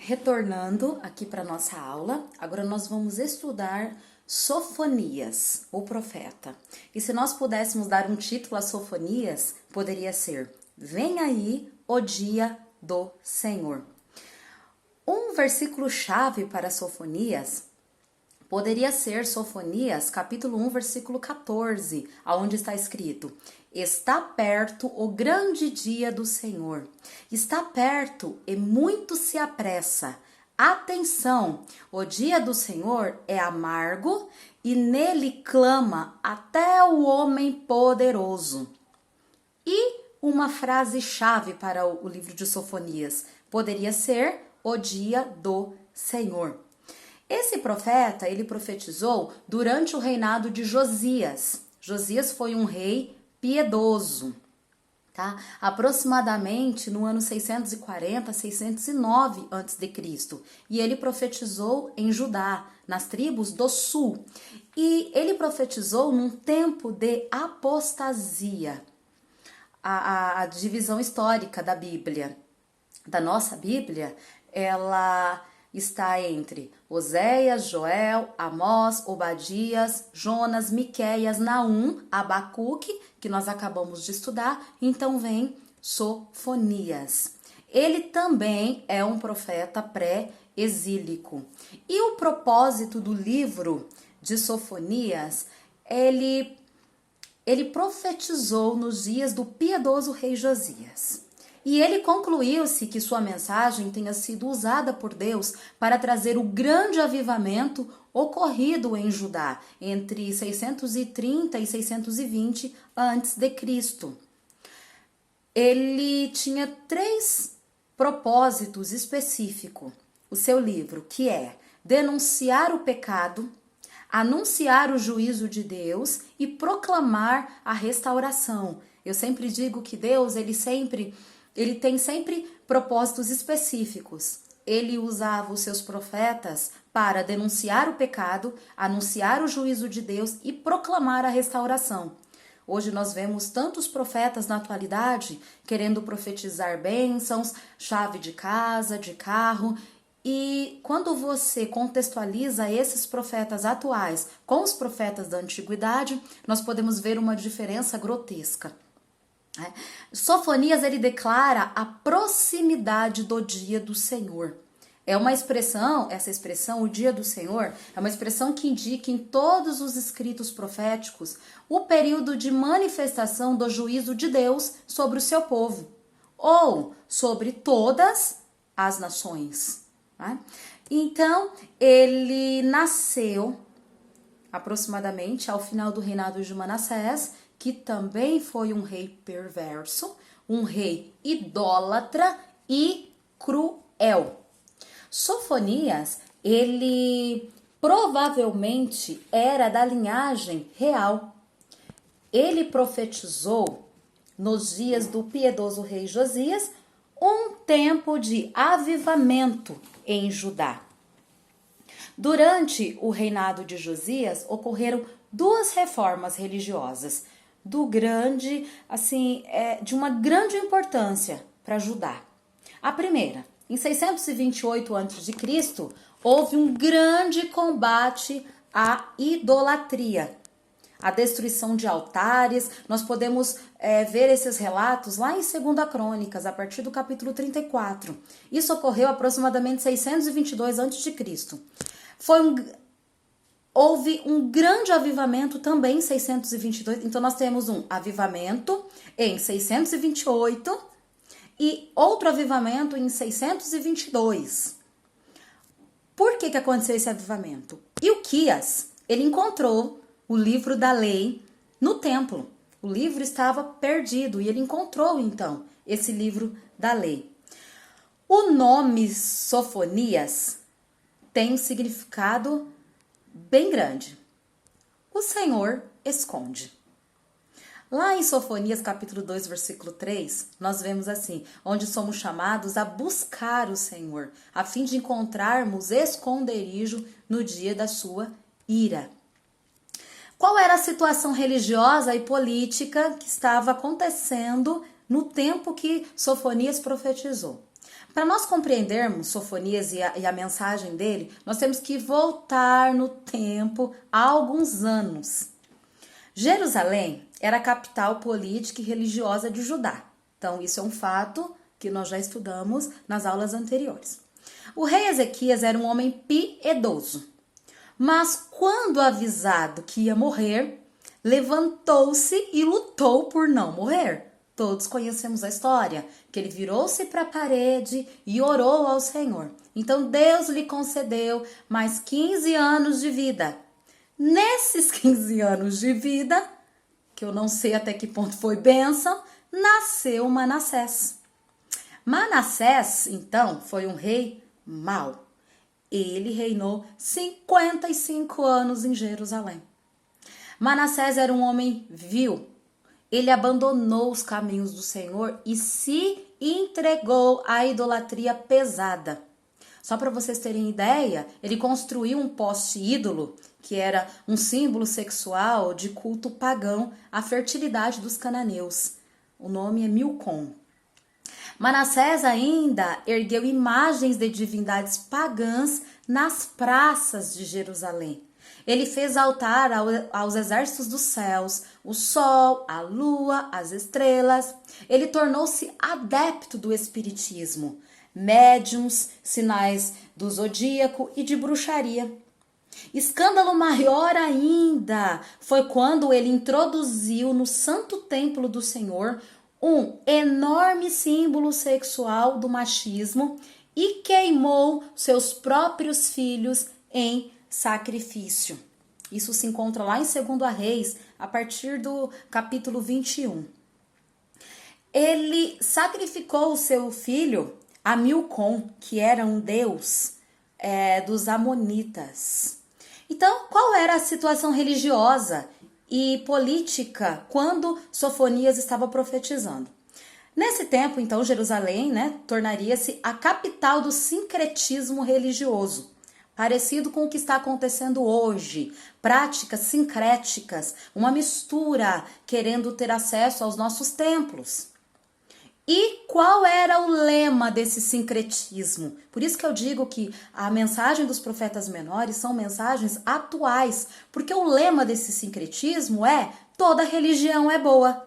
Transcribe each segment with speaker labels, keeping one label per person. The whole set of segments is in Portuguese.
Speaker 1: Retornando aqui para nossa aula, agora nós vamos estudar Sofonias, o profeta. E se nós pudéssemos dar um título a Sofonias, poderia ser Vem aí o dia do Senhor. Um versículo-chave para Sofonias poderia ser Sofonias, capítulo 1, versículo 14, onde está escrito: Está perto o grande dia do Senhor. Está perto e muito se apressa. Atenção, o dia do Senhor é amargo e nele clama até o homem poderoso. E uma frase-chave para o livro de Sofonias poderia ser o dia do Senhor. Esse profeta, ele profetizou durante o reinado de Josias. Josias foi um rei piedoso, tá? Aproximadamente no ano 640, 609 a.C. E ele profetizou em Judá, nas tribos do sul. E ele profetizou num tempo de apostasia. A divisão histórica da Bíblia, da nossa Bíblia, ela está entre Oséias, Joel, Amós, Obadias, Jonas, Miqueias, Naum, Abacuque, que nós acabamos de estudar, então vem Sofonias. Ele também é um profeta pré-exílico. E o propósito do livro de Sofonias, ele profetizou nos dias do piedoso rei Josias. E ele concluiu-se que sua mensagem tenha sido usada por Deus para trazer o grande avivamento ocorrido em Judá entre 630 e 620 a.C. Ele tinha 3 propósitos específicos, o seu livro, que é denunciar o pecado, anunciar o juízo de Deus e proclamar a restauração. Eu sempre digo que Deus, ele tem sempre propósitos específicos. Ele usava os seus profetas para denunciar o pecado, anunciar o juízo de Deus e proclamar a restauração. Hoje nós vemos tantos profetas na atualidade querendo profetizar bênçãos, chave de casa, de carro. E quando você contextualiza esses profetas atuais com os profetas da antiguidade, nós podemos ver uma diferença grotesca. Sofonias, ele declara a proximidade do dia do Senhor. É uma expressão, essa expressão, o dia do Senhor, é uma expressão que indica em todos os escritos proféticos o período de manifestação do juízo de Deus sobre o seu povo, ou sobre todas as nações. Então, ele nasceu aproximadamente ao final do reinado de Manassés, que também foi um rei perverso, um rei idólatra e cruel. Sofonias, ele provavelmente era da linhagem real. Ele profetizou nos dias do piedoso rei Josias um tempo de avivamento em Judá. Durante o reinado de Josias ocorreram 2 reformas religiosas de uma grande importância para Judá. A primeira, em 628 a.C., houve um grande combate à idolatria, a destruição de altares. Nós podemos ver esses relatos lá em 2 Crônicas, a partir do capítulo 34. Isso ocorreu aproximadamente 622 a.C. Houve um grande avivamento também em 622, então nós temos um avivamento em 628 e outro avivamento em 622. Por que aconteceu esse avivamento? Ilquias, ele encontrou o livro da lei no templo. O livro estava perdido e ele encontrou então esse livro da lei. O nome Sofonias tem um significado bem grande. O Senhor esconde. Lá em Sofonias capítulo 2, versículo 3, nós vemos assim: onde somos chamados a buscar o Senhor, a fim de encontrarmos esconderijo no dia da sua ira. Qual era a situação religiosa e política que estava acontecendo no tempo que Sofonias profetizou? Para nós compreendermos Sofonias e a mensagem dele, nós temos que voltar no tempo há alguns anos. Jerusalém era a capital política e religiosa de Judá. Então, isso é um fato que nós já estudamos nas aulas anteriores. O rei Ezequias era um homem piedoso, mas quando avisado que ia morrer, levantou-se e lutou por não morrer. Todos conhecemos a história, que ele virou-se para a parede e orou ao Senhor. Então Deus lhe concedeu mais 15 anos de vida. Nesses 15 anos de vida, que eu não sei até que ponto foi bênção, nasceu Manassés. Manassés, então, foi um rei mau. Ele reinou 55 anos em Jerusalém. Manassés era um homem vil. Ele abandonou os caminhos do Senhor e se entregou à idolatria pesada. Só para vocês terem ideia, ele construiu um poste ídolo, que era um símbolo sexual de culto pagão à fertilidade dos cananeus. O nome é Milcom. Manassés ainda ergueu imagens de divindades pagãs nas praças de Jerusalém. Ele fez altar aos exércitos dos céus, o sol, a lua, as estrelas. Ele tornou-se adepto do espiritismo, médiums, sinais do zodíaco e de bruxaria. Escândalo maior ainda foi quando ele introduziu no Santo Templo do Senhor um enorme símbolo sexual do machismo e queimou seus próprios filhos em sacrifício. Isso se encontra lá em 2 Reis, a partir do capítulo 21. Ele sacrificou o seu filho a Milcom, que era um deus dos amonitas. Então, qual era a situação religiosa e política quando Sofonias estava profetizando? Nesse tempo, então, Jerusalém, tornaria-se a capital do sincretismo religioso, parecido com o que está acontecendo hoje, práticas sincréticas, uma mistura querendo ter acesso aos nossos templos. E qual era o lema desse sincretismo? Por isso que eu digo que a mensagem dos profetas menores são mensagens atuais, porque o lema desse sincretismo é: toda religião é boa.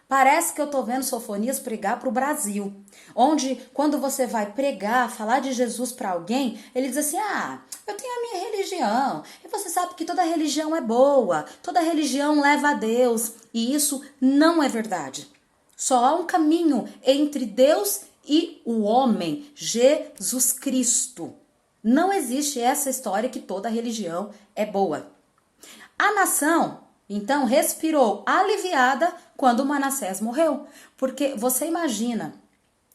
Speaker 1: Parece que eu tô vendo Sofonias pregar para o Brasil, onde quando você vai pregar, falar de Jesus para alguém, ele diz assim: eu tenho a minha religião, e você sabe que toda religião é boa, toda religião leva a Deus, e isso não é verdade. Só há um caminho entre Deus e o homem, Jesus Cristo. Não existe essa história que toda religião é boa. A nação, então, respirou aliviada quando Manassés morreu. Porque você imagina,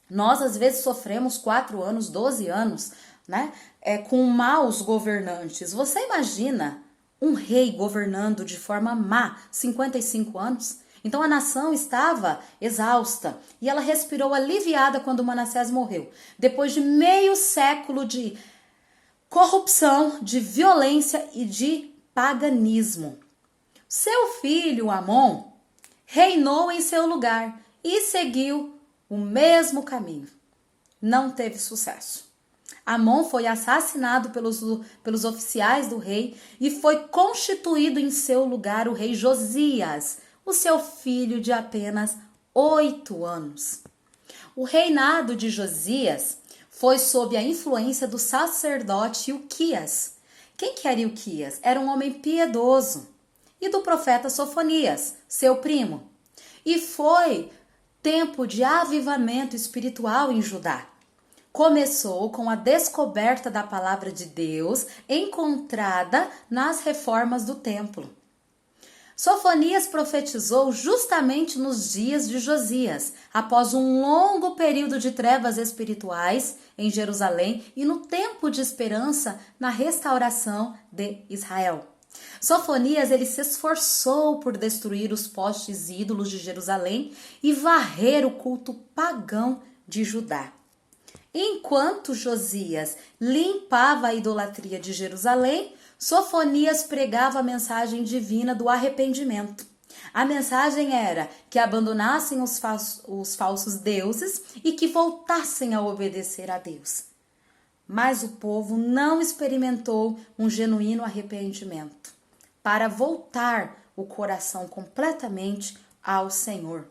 Speaker 1: nós às vezes sofremos 4 anos, 12 anos, com maus governantes. Você imagina um rei governando de forma má 55 anos? Então a nação estava exausta e ela respirou aliviada quando Manassés morreu. Depois de meio século de corrupção, de violência e de paganismo. Seu filho Amon reinou em seu lugar e seguiu o mesmo caminho. Não teve sucesso. Amon foi assassinado pelos oficiais do rei e foi constituído em seu lugar o rei Josias, o seu filho de apenas 8 anos. O reinado de Josias foi sob a influência do sacerdote Ilquias. Quem que era Ilquias? Era um homem piedoso. E do profeta Sofonias, seu primo. E foi tempo de avivamento espiritual em Judá. Começou com a descoberta da palavra de Deus encontrada nas reformas do templo. Sofonias profetizou justamente nos dias de Josias, após um longo período de trevas espirituais em Jerusalém e no tempo de esperança na restauração de Israel. Sofonias ele se esforçou por destruir os postes ídolos de Jerusalém e varrer o culto pagão de Judá. Enquanto Josias limpava a idolatria de Jerusalém, Sofonias pregava a mensagem divina do arrependimento. A mensagem era que abandonassem os falsos deuses e que voltassem a obedecer a Deus. Mas o povo não experimentou um genuíno arrependimento para voltar o coração completamente ao Senhor.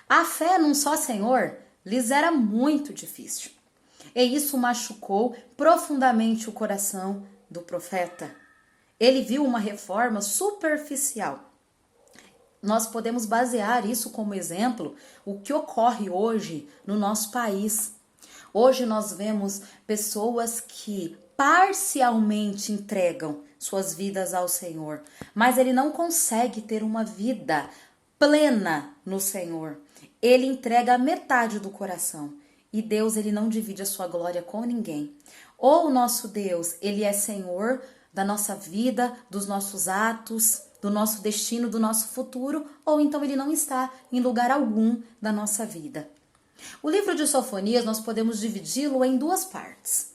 Speaker 1: A fé num só Senhor lhes era muito difícil. E isso machucou profundamente o coração do profeta. Ele viu uma reforma superficial. Nós podemos basear isso como exemplo, o que ocorre hoje no nosso país. Hoje nós vemos pessoas que parcialmente entregam suas vidas ao Senhor, mas ele não consegue ter uma vida plena no Senhor. Ele entrega a metade do coração e Deus ele não divide a sua glória com ninguém. Ou o nosso Deus, ele é Senhor da nossa vida, dos nossos atos, do nosso destino, do nosso futuro, ou então ele não está em lugar algum da nossa vida. O livro de Sofonias nós podemos dividi-lo em duas partes.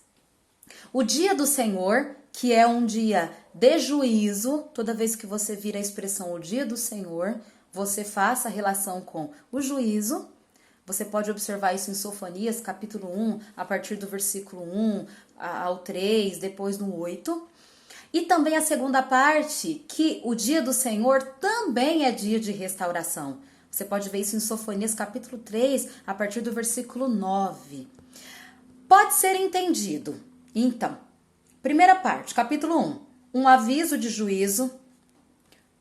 Speaker 1: O dia do Senhor, que é um dia de juízo, toda vez que você vira a expressão o dia do Senhor, você faça a relação com o juízo. Você pode observar isso em Sofonias, capítulo 1, a partir do versículo 1 ao 3, depois no 8. E também a segunda parte, que o dia do Senhor também é dia de restauração. Você pode ver isso em Sofonias capítulo 3, a partir do versículo 9. Pode ser entendido. Então, primeira parte, capítulo 1, um aviso de juízo.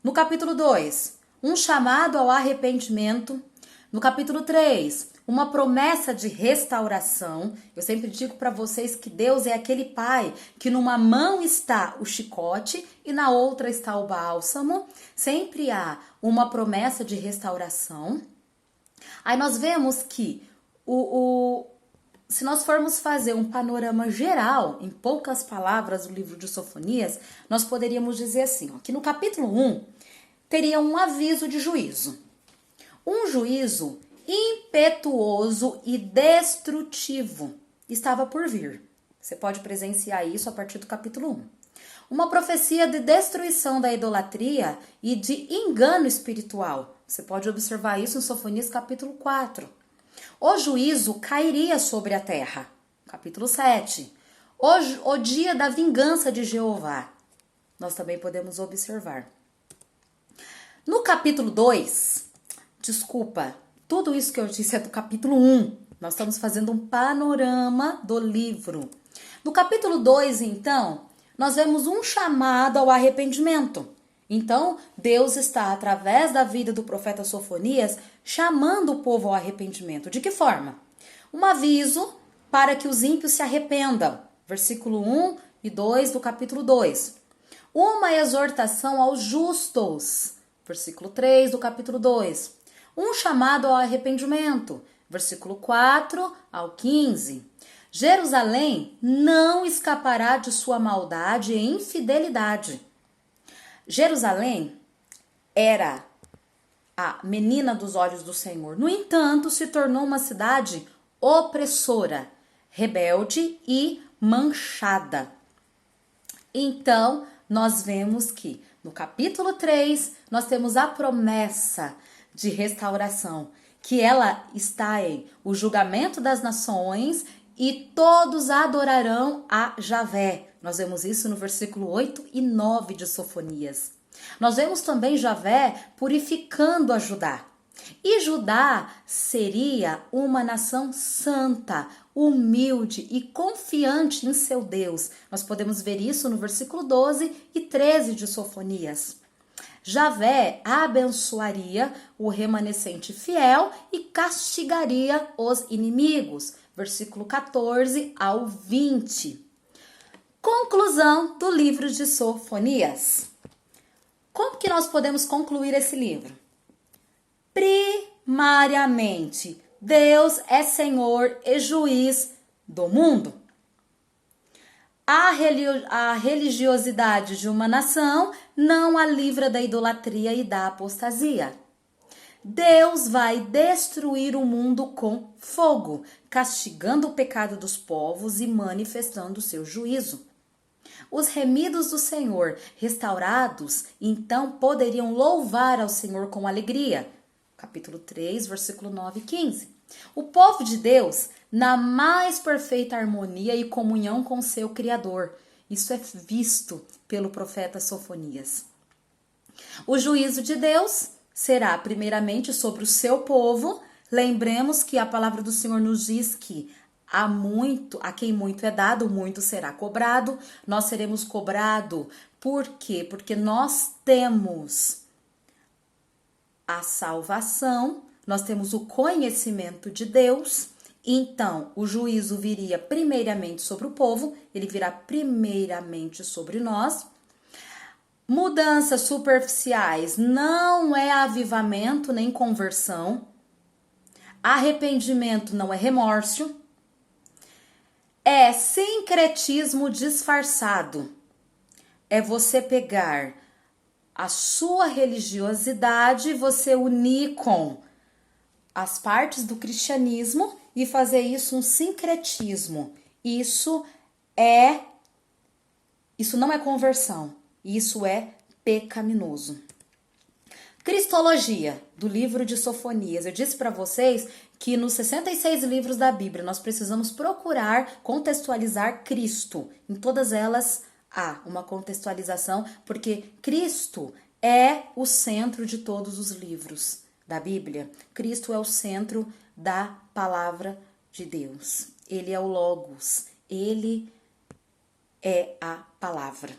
Speaker 1: No capítulo 2, um chamado ao arrependimento. No capítulo 3, uma promessa de restauração. Eu sempre digo para vocês que Deus é aquele pai que numa mão está o chicote e na outra está o bálsamo. Sempre há uma promessa de restauração. Aí nós vemos que se nós formos fazer um panorama geral, em poucas palavras, do livro de Sofonias, nós poderíamos dizer assim, ó, que no capítulo 1 teria um aviso de juízo. Um juízo impetuoso e destrutivo estava por vir. Você pode presenciar isso a partir do capítulo 1. Uma profecia de destruição da idolatria e de engano espiritual. Você pode observar isso em Sofonias capítulo 4. O juízo cairia sobre a terra. Capítulo 7. O dia da vingança de Jeová. Nós também podemos observar. No capítulo 2, tudo isso que eu disse é do capítulo 1. Nós estamos fazendo um panorama do livro. No capítulo 2, então, nós vemos um chamado ao arrependimento. Então, Deus está, através da vida do profeta Sofonias, chamando o povo ao arrependimento. De que forma? Um aviso para que os ímpios se arrependam. Versículo 1 e 2 do capítulo 2. Uma exortação aos justos. Versículo 3 do capítulo 2. Um chamado ao arrependimento. Versículo 4 ao 15. Jerusalém não escapará de sua maldade e infidelidade. Jerusalém era a menina dos olhos do Senhor. No entanto, se tornou uma cidade opressora, rebelde e manchada. Então, nós vemos que no capítulo 3, nós temos a promessa de restauração, que ela está em o julgamento das nações e todos adorarão a Javé. Nós vemos isso no versículo 8 e 9 de Sofonias. Nós vemos também Javé purificando a Judá. E Judá seria uma nação santa, humilde e confiante em seu Deus. Nós podemos ver isso no versículo 12 e 13 de Sofonias. Javé abençoaria o remanescente fiel e castigaria os inimigos. Versículo 14 ao 20. Conclusão do livro de Sofonias. Como que nós podemos concluir esse livro? Primariamente, Deus é Senhor e juiz do mundo. A religiosidade de uma nação não a livra da idolatria e da apostasia. Deus vai destruir o mundo com fogo, castigando o pecado dos povos e manifestando o seu juízo. Os remidos do Senhor, restaurados, então poderiam louvar ao Senhor com alegria. Capítulo 3, versículo 9 e 15. O povo de Deus, na mais perfeita harmonia e comunhão com seu Criador. Isso é visto pelo profeta Sofonias. O juízo de Deus será primeiramente sobre o seu povo. Lembremos que a palavra do Senhor nos diz que a quem muito é dado, muito será cobrado. Nós seremos cobrados. Por quê? Porque nós temos a salvação, nós temos o conhecimento de Deus. Então, o juízo viria primeiramente sobre o povo, ele virá primeiramente sobre nós. Mudanças superficiais não é avivamento nem conversão. Arrependimento não é remorso. É sincretismo disfarçado. É você pegar a sua religiosidade, você unir com as partes do cristianismo e fazer isso um sincretismo. Isso não é conversão, isso é pecaminoso. Cristologia, do livro de Sofonias. Eu disse para vocês que nos 66 livros da Bíblia nós precisamos procurar contextualizar Cristo. Em todas elas há uma contextualização, porque Cristo é o centro de todos os livros da Bíblia. Cristo é o centro da palavra de Deus. Ele é o Logos, ele é a palavra.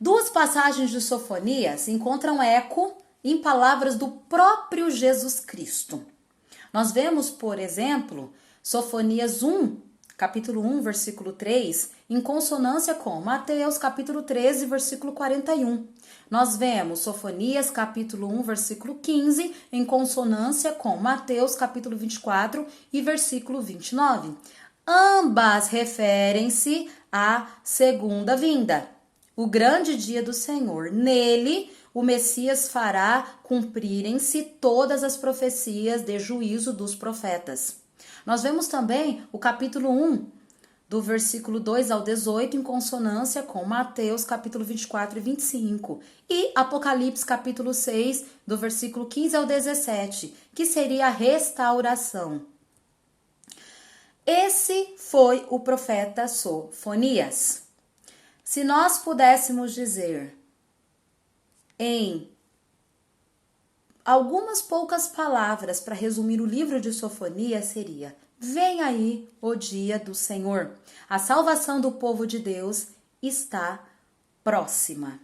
Speaker 1: Duas passagens de Sofonias encontram eco em palavras do próprio Jesus Cristo. Nós vemos, por exemplo, Sofonias 1, capítulo 1, versículo 3, em consonância com Mateus, capítulo 13, versículo 41. Nós vemos Sofonias, capítulo 1, versículo 15, em consonância com Mateus, capítulo 24 e versículo 29. Ambas referem-se à segunda vinda, o grande dia do Senhor. Nele, o Messias fará cumprirem-se todas as profecias de juízo dos profetas. Nós vemos também o capítulo 1, do versículo 2 ao 18, em consonância com Mateus, capítulo 24 e 25. E Apocalipse, capítulo 6, do versículo 15 ao 17, que seria a restauração. Esse foi o profeta Sofonias. Se nós pudéssemos dizer em algumas poucas palavras para resumir o livro de Sofonias, seria: vem aí o dia do Senhor. A salvação do povo de Deus está próxima.